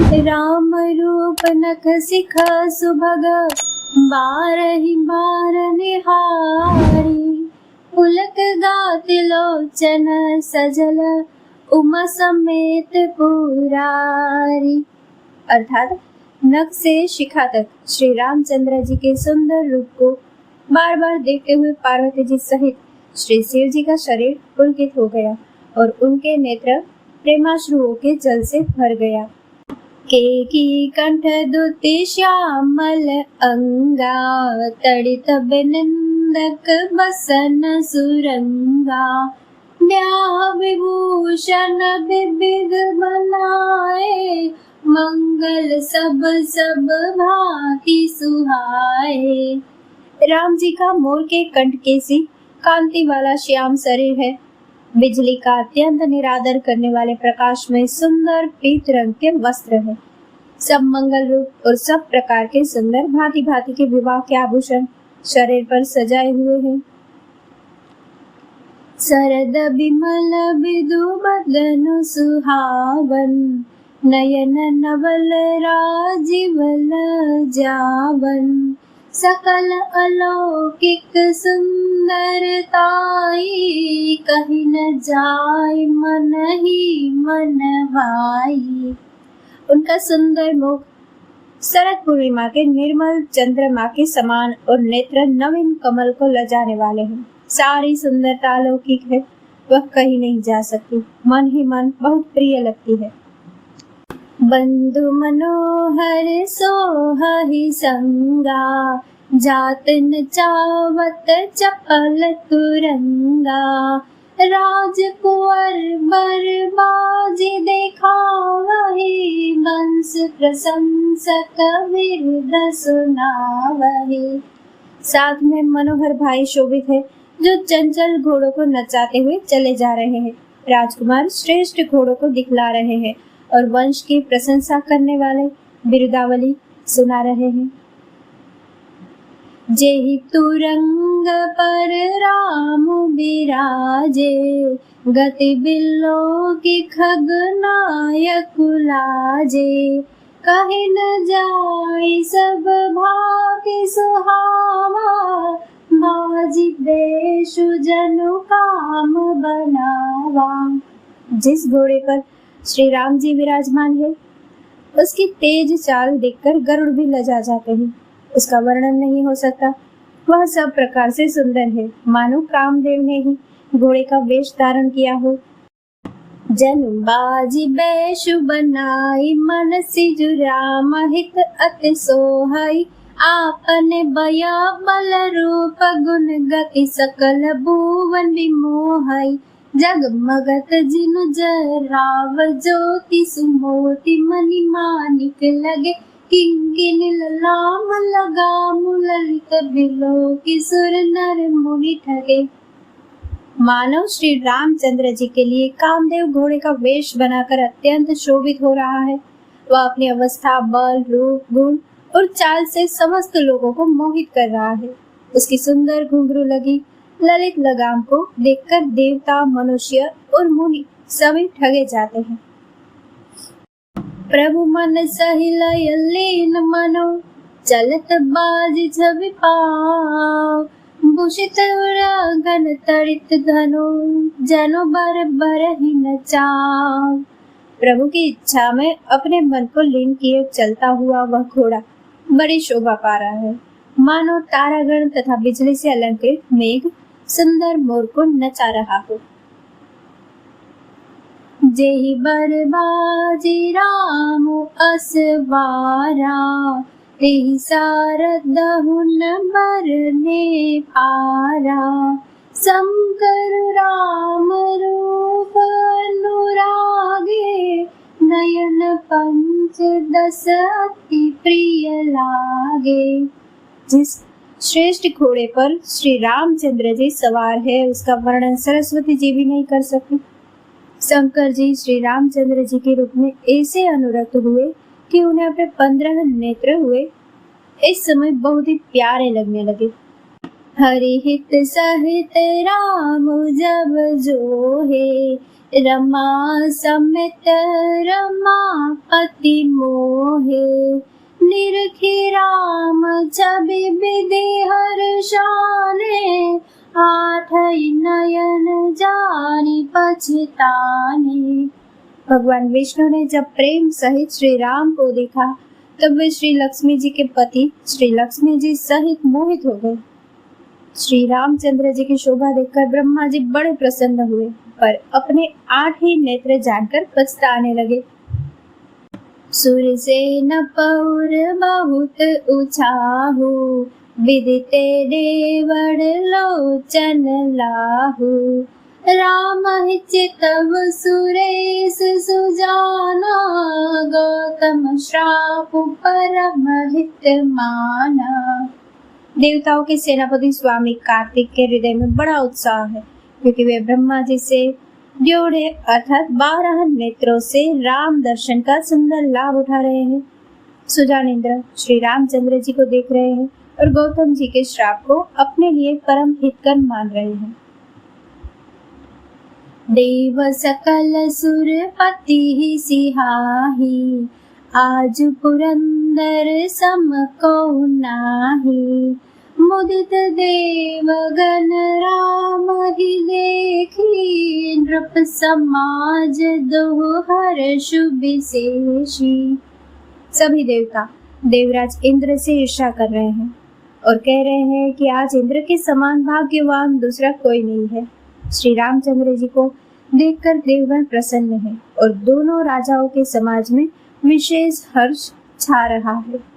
राम रूप नख सिख सुभग बारहि बार निहारी। पुलक गात लोचन सजल उमा समेत पुरारी। अर्थात नख से शिखा तक श्री रामचंद्र जी के सुंदर रूप को बार बार देखते हुए पार्वती जी सहित श्री शिव जी का शरीर पुलकित हो गया और उनके नेत्र प्रेमाश्रुओं के जल से भर गया। केकी कंठ दुति श्यामल अंगा, तड़ित बिनिंदक बसन सुरंगा। ब्याह विभूषण विविध बनाए, मंगल सब सब भांति सुहाए। राम जी का मोर के कंठ केसी कांति वाला श्याम शरीर है। बिजली का अत्यंत निरादर करने वाले प्रकाश में सुंदर पीत रंग के वस्त्र है। सब मंगल रूप और सब प्रकार के सुंदर भांति भांति के विवाह के आभूषण शरीर पर सजाए हुए हैं। सरद बिमल बिदु बदन सुहावन, नयन नवल राजीवल जावन। सकल अलौकिक सुंदरताई, कहीं न जाय मन ही मन भाई। उनका सुंदर मुख शरद पूर्णिमा के निर्मल चंद्रमा के समान और नेत्र नवीन कमल को लजाने वाले हैं। सारी सुंदरता अलौकिक है, वह कहीं नहीं जा सकती, मन ही मन बहुत प्रिय लगती है। बंधु मनोहर सोहहि संगा, जात न चावत चपल तुरंगा। राजकुंवर बरबाजी देखावहि, बंस प्रशंसक बिरुद सुनावहि। साथ में मनोहर भाई शोभित है, जो चंचल घोड़ों को नचाते हुए चले जा रहे हैं। राजकुमार श्रेष्ठ घोड़ों को दिखला रहे हैं और वंश की प्रशंसा करने वाले बिरुदावली सुना रहे हैं। जेहि तुरंग पर राम बिराजे, गति बिल्लो की खगनायक लाजे। कहे न जाय सब भाग्य सुहावा, बाजी बेशु जनु काम बनावा। जिस घोड़े पर श्री राम जी विराजमान है, उसकी तेज चाल देखकर गरुड़ भी लजा जाते हैं। उसका वर्णन नहीं हो सकता, वह सब प्रकार से सुंदर है, मानो कामदेव ने ही घोड़े का वेश धारण किया हो। जनु बाजी बेशु बनाई, मन सिजु राम हित अति सोहाई। आपने बया बल रूप गुण गति, सकल भुवन विमोहाई। जगमगत जिनु जराव, ज्योति सुमोति मणि मानिक लगे। किंकिन लाम लगाम, ललित बिलो की सुर नर मुनि ठगे। मानव श्री रामचंद्र जी के लिए कामदेव घोड़े का वेश बनाकर अत्यंत शोभित हो रहा है। वह अपनी अवस्था, बल, रूप, गुण और चाल से समस्त लोगों को मोहित कर रहा है। उसकी सुंदर घुंघरू लगी ललित लगाम को देखकर देवता, मनुष्य और मुनि सभी ठगे जाते हैं। प्रभु मन सही लय लीन मनो, चलत बाजी छवि पाव। भूषित घन तड़ित धनु, जनो बर बर ही नचाव। प्रभु की इच्छा में अपने मन को लीन किए चलता हुआ वह घोड़ा बड़ी शोभा पा रहा है, मानो तारागण तथा बिजली से अलंकृत मेघ सुंदर मोर को नचा रहा हो। जेहि बरबाजी राम असवारा, तेहि सारद हुन बरने पारा। शंकर राम रूप अनुरागे, नयन पंच दस अति प्रिय लागे। जिस श्रेष्ठ घोड़े पर श्री रामचंद्र जी सवार है, उसका वर्णन सरस्वती जी भी नहीं कर सकती। शंकर जी श्री रामचंद्र जी के रूप में ऐसे अनुरक्त हुए कि उन्हें अपने 15 नेत्र हुए। इस समय बहुत ही प्यारे लगने लगे। हरि हित सहित राम जब जो है, रमा समित रमापति मोहे, निरखि राम छवि विधि हर्षाने, आठई नयन जानी पछताने। भगवान विष्णु ने जब प्रेम सहित श्री राम को देखा तब वे श्री लक्ष्मी जी के पति श्री लक्ष्मी जी सहित मोहित हो गए। श्री रामचंद्र जी की शोभा देखकर ब्रह्मा जी बड़े प्रसन्न हुए, पर अपने 8 ही नेत्र जानकर पछताने लगे। सुरसेन पौर बहुत उछाहु, विदिते देवड़ लोचन लाहु, राम चितव सुरेश सुजाना, गौतम श्राप परम हित माना। देवताओं के सेनापति स्वामी कार्तिक के हृदय में बड़ा उत्साह है, क्योंकि वे ब्रह्मा जी से जोड़े अर्थात 12 नेत्रों से राम दर्शन का सुंदर लाभ उठा रहे हैं। सुजान इंद्र श्री रामचंद्र जी को देख रहे हैं और गौतम जी के श्राप को अपने लिए परम हितकर मान रहे हैं। देव सकल सुर पति सिहाही, आज पुरंदर सम को नाही, मुदित देवगण राम ही देखी, नृप समाज दो हर्ष विशेषी। सभी देवता देवराज इंद्र से ईर्ष्या कर रहे हैं और कह रहे हैं कि आज इंद्र के समान भाग्यवान दूसरा कोई नहीं है। श्री रामचंद्र जी को देखकर देवगण प्रसन्न है और दोनों राजाओं के समाज में विशेष हर्ष छा रहा है।